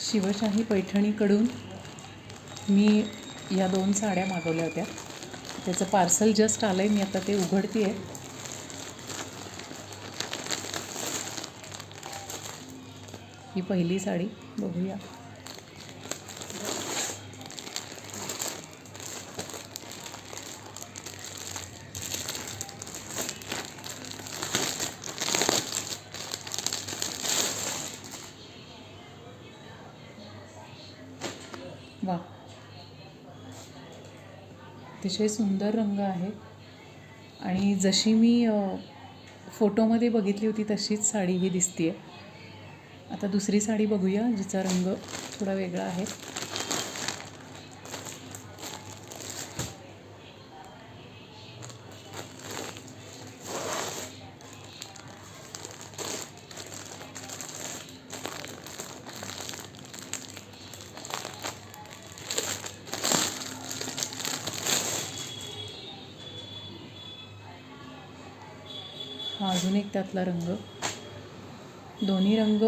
शिवशाही पैठणीकडून मी या 2 साड्या मागवल्या होत्या. त्याचं पार्सल जस्ट आलं आहे. मी आता ते उघडते आहे. ही पहिली साडी बघूया. वा, अतिशय सुंदर रंग आहे आणि जशी मी फोटोमध्ये बघितली होती तशीच साडी ही दिसते आहे. आता दुसरी साडी बघूया जिचा रंग थोडा वेगळा आहे. हा अजून एक त्यातला रंग. दोन्ही रंग